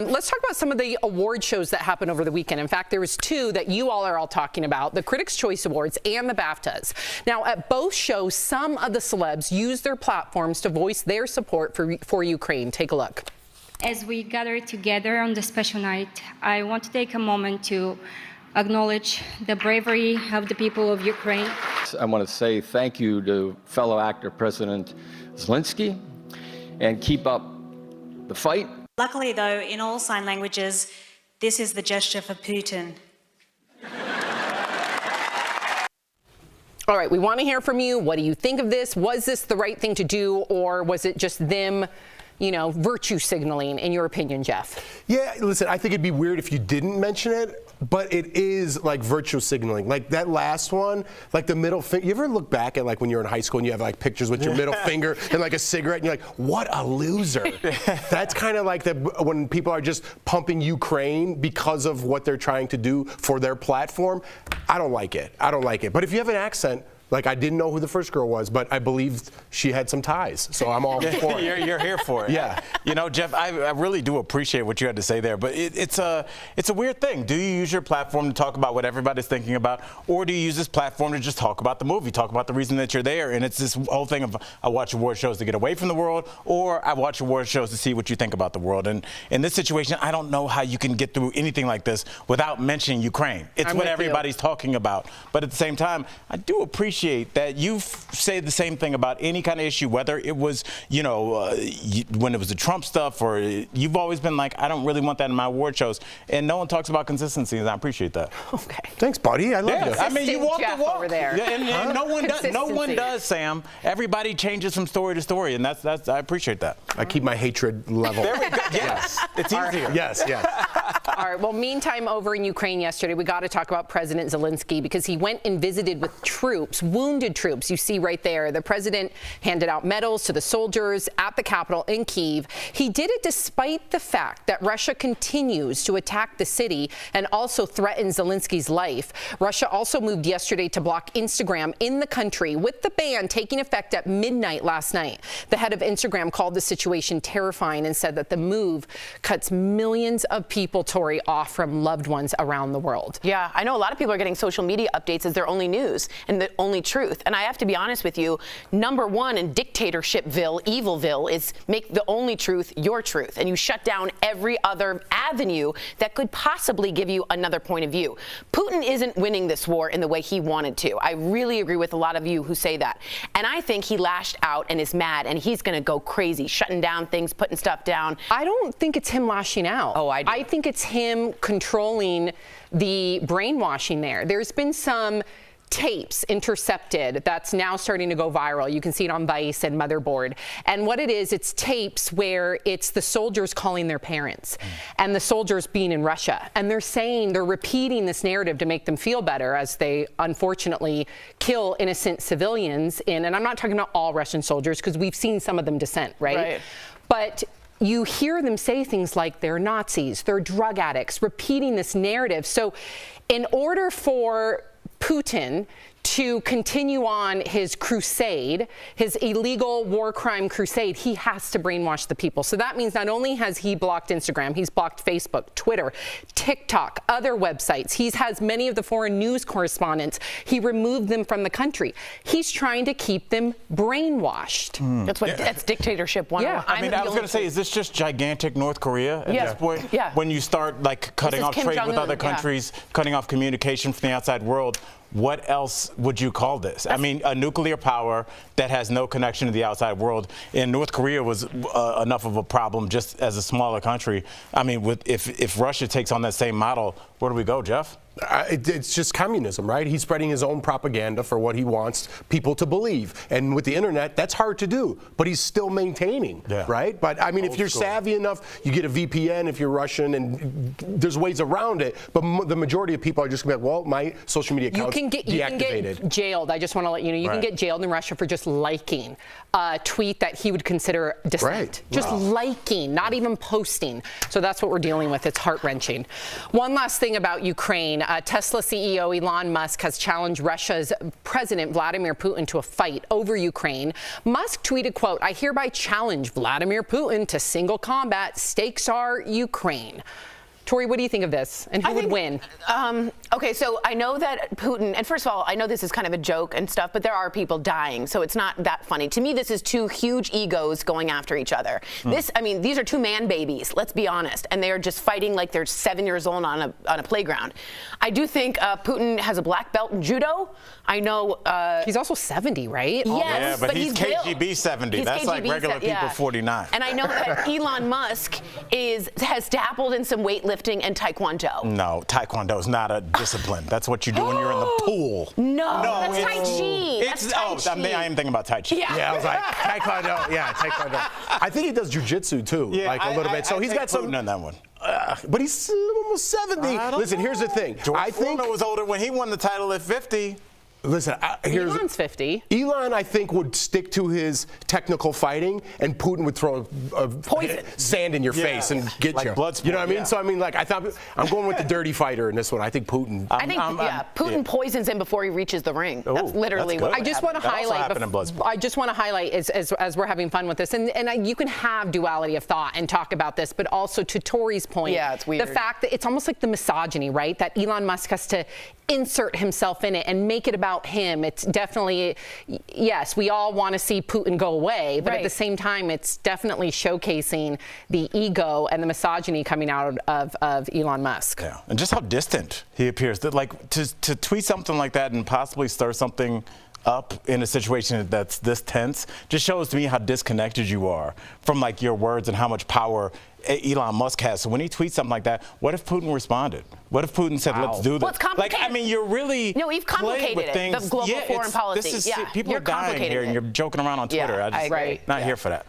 Let's talk about some of the award shows that happened over the weekend. In fact, there was two that you all are all talking about, the Critics' Choice Awards and the BAFTAs. Now, at both shows, some of the celebs used their platforms to voice their support for Ukraine. Take a look. As we gather together on this special night, I want to take a moment to acknowledge the bravery of the people of Ukraine. I want to say thank you to fellow actor President Zelensky, and keep up the fight. Luckily, though, in all sign languages, this is the gesture for Putin. All right, we want to hear from you. What do you think of this? Was this the right thing to do, or was it just them, you know, virtue signaling, in your opinion, Jeff? Yeah, listen, I think it'd be weird if you didn't mention it, but it is like virtue signaling. Like that last one, like the middle finger. You ever look back at like when you're in high school and you have like pictures with your middle finger and like a cigarette and you're like, what a loser. That's kind of like when people are just pumping Ukraine because of what they're trying to do for their platform. I don't like it. I don't like it. But if you have an accent, like, I didn't know who the first girl was, but I believed she had some ties, so I'm all for it. You're here for it. Yeah. You know, Jeff, I really do appreciate what you had to say there, but it's a weird thing. Do you use your platform to talk about what everybody's thinking about, or do you use this platform to just talk about the movie, talk about the reason that you're there? And it's this whole thing of, I watch award shows to get away from the world, or I watch award shows to see what you think about the world. And in this situation, I don't know how you can get through anything like this without mentioning Ukraine. It's what everybody's talking about. But at the same time, I do appreciate that you say the same thing about any kind of issue, whether it was, you know, when it was the Trump stuff, or you've always been like, I don't really want that in my award shows. And no one talks about consistency, and I appreciate that. Okay. Thanks, buddy. I love you. I mean, you walk the walk. Over there. Yeah, and no one does, Sam. Everybody changes from story to story, and that's I appreciate that. I keep my hatred level. There we go. Yes. It's easier. Yes, yes. All right, well, meantime, over in Ukraine yesterday, we got to talk about President Zelensky, because he went and visited with troops, wounded troops. You see right there, the president handed out medals to the soldiers at the capital in Kyiv. He did it despite the fact that Russia continues to attack the city and also threatens Zelensky's life. Russia also moved yesterday to block Instagram in the country, with the ban taking effect at midnight last night. The head of Instagram called the situation terrifying and said that the move cuts millions of people, Tori, off from loved ones around the world. Yeah, I know a lot of people are getting social media updates as their only news and the only truth. And I have to be honest with you, number one in dictatorshipville, evilville, is make the only truth your truth. And you shut down every other avenue that could possibly give you another point of view. Putin isn't winning this war in the way he wanted to. I really agree with a lot of you who say that. And I think he lashed out and is mad, and he's going to go crazy, shutting down things, putting stuff down. I don't think it's him lashing out. Oh, I do. I think it's him controlling the brainwashing there. There's been some tapes intercepted that's now starting to go viral. You can see it on Vice and Motherboard. And what it is, it's tapes where it's the soldiers calling their parents and the soldiers being in Russia. And they're repeating this narrative to make them feel better as they unfortunately kill innocent civilians and I'm not talking about all Russian soldiers, because we've seen some of them dissent, right? But you hear them say things like they're Nazis, they're drug addicts, repeating this narrative. So in order for Putin to continue on his crusade, his illegal war crime crusade, he has to brainwash the people. So that means not only has he blocked Instagram, he's blocked Facebook, Twitter, TikTok, other websites. He has many of the foreign news correspondents. He removed them from the country. He's trying to keep them brainwashed. That's dictatorship 101. Yeah. I mean, I was going to say, is this just gigantic North Korea at this point? Yeah. When you start like cutting off trade with other countries, cutting off communication from the outside world, what else would you call this? I mean, a nuclear power that has no connection to the outside world. And North Korea was enough of a problem just as a smaller country. I mean, if Russia takes on that same model, where do we go, Jeff? It's just communism, right? He's spreading his own propaganda for what he wants people to believe. And with the internet, that's hard to do. But he's still maintaining, right? But I mean, if you're savvy enough, you get a VPN if you're Russian, and there's ways around it. But the majority of people are just going to be like, well, my social media account's deactivated. You can get jailed. I just want to let you know, you can get jailed in Russia for just liking a tweet that he would consider dissent. Just liking, not even posting. So that's what we're dealing with. It's heart-wrenching. One last thing about Ukraine. morning, Tesla CEO Elon Musk has challenged Russia's President Vladimir Putin to a fight over Ukraine. Musk tweeted, quote, "I hereby challenge Vladimir Putin to single combat. Stakes are Ukraine." Tori, what do you think of this? And who would win? Okay, so I know that Putin, and first of all, I know this is kind of a joke and stuff, but there are people dying, so it's not that funny. To me, this is two huge egos going after each other. These are two man babies, let's be honest, and they are just fighting like they're 7 years old on a playground. I do think Putin has a black belt in judo. I know. He's also 70, right? Yes, yeah, but he's KGB built. 70. He's That's KGB like regular people 49. And I know that Elon Musk has dabbled in some weightlifting and taekwondo. No, taekwondo is not a discipline. That's what you do when you're in the pool. No, that's Tai Chi. That's Tai Chi. I am thinking about Tai Chi. Yeah, I was like, taekwondo. Yeah, taekwondo. I think he does jujitsu too, like a little bit. So he's got some. On that one. But he's almost 70. Listen, here's the thing. I think was older when he won the title at 50. Listen, Elon's 50. Elon, I think, would stick to his technical fighting, and Putin would throw poison, sand in your face and get like you. Blood sport, you know what I mean? yeah. So I mean, like I thought, I'm going with the dirty fighter in this one. I think Putin. Putin poisons him before he reaches the ring. That's literally what I just want to highlight. I just want to highlight as we're having fun with this, and you can have duality of thought and talk about this, but also to Tori's point, it's weird. The fact that it's almost like the misogyny, right? That Elon Musk has to insert himself in it and make it about him. It's definitely, yes, we all want to see Putin go away, but at the same time, it's definitely showcasing the ego and the misogyny coming out of Elon Musk. Yeah, and just how distant he appears. That like to tweet something like that and possibly stir something up in a situation that's this tense just shows to me how disconnected you are from like your words and how much power Elon Musk has. So when he tweets something like that, what if Putin responded? What if Putin said, "Let's do this"? Well, it's complicated. Like, I mean, you're really you've complicated with it. things. The global foreign policy. People are dying here, and you're joking around on Twitter. I agree. Not here for that.